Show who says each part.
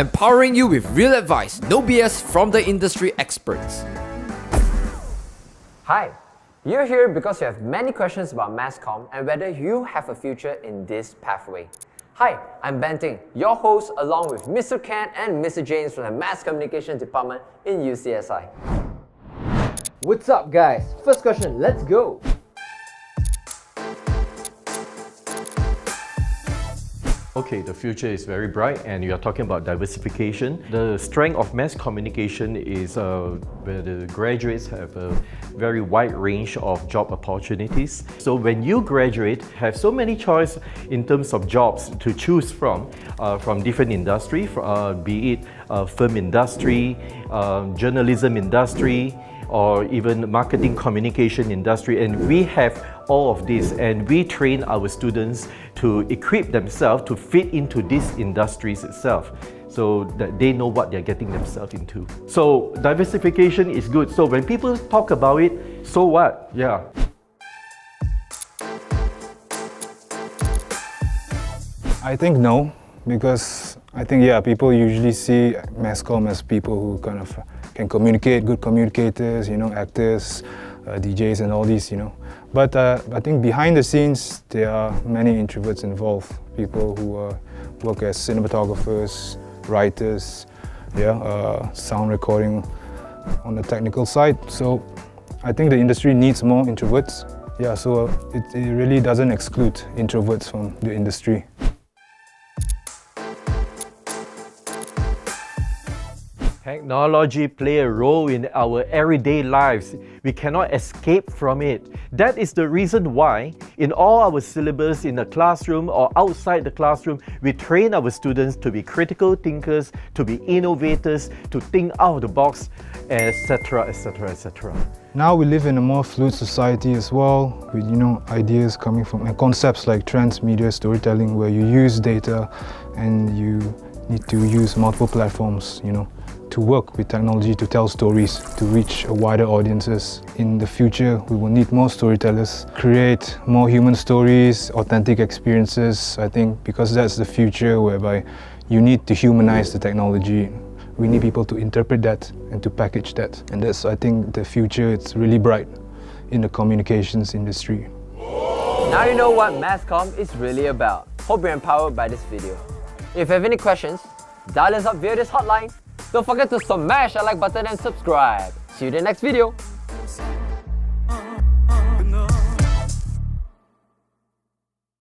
Speaker 1: empowering you with real advice, no BS from the industry experts.
Speaker 2: Hi, you're here because you have many questions about mass comm and whether you have a future in this pathway. Hi, I'm Banting, your host, along with Mr. Ken and Mr. James from the Mass Communication Department in UCSI.
Speaker 3: What's up, guys? First question, let's go!
Speaker 4: Okay, the future is very bright and you are talking about diversification. The strength of mass communication is where the graduates have a very wide range of job opportunities. So when you graduate, have so many choice in terms of jobs to choose from different industry, be it film industry, journalism industry, or even marketing communication industry, and we have all of this, and we train our students to equip themselves to fit into these industries itself, so that they know what they're getting themselves into. So diversification is good. So when people talk about it, so what? Yeah.
Speaker 5: I think no, because I think people usually see mass comm as people who kind of can communicate, good communicators, actors, DJs and all these, But I think behind the scenes, there are many introverts involved. People who work as cinematographers, writers, sound recording on the technical side. So I think the industry needs more introverts. So it really doesn't exclude introverts from the industry.
Speaker 4: Technology play a role in our everyday lives. We cannot escape from it. That is the reason why in all our syllabus in the classroom or outside the classroom, we train our students to be critical thinkers, to be innovators, to think out of the box, etc., etc., etc.
Speaker 5: Now we live in a more fluid society as well, with ideas coming from and concepts like transmedia storytelling, where you use data and you need to use multiple platforms, to work with technology to tell stories, to reach a wider audiences. In the future, we will need more storytellers, create more human stories, authentic experiences, I think, because that's the future whereby you need to humanize the technology. We need people to interpret that and to package that. And that's, I think, the future. It's really bright in the communications industry.
Speaker 2: Now you know what mass comm is really about. Hope you're empowered by this video. If you have any questions, dial us up via this hotline. Don't forget to smash that like button and subscribe. See you in the next video.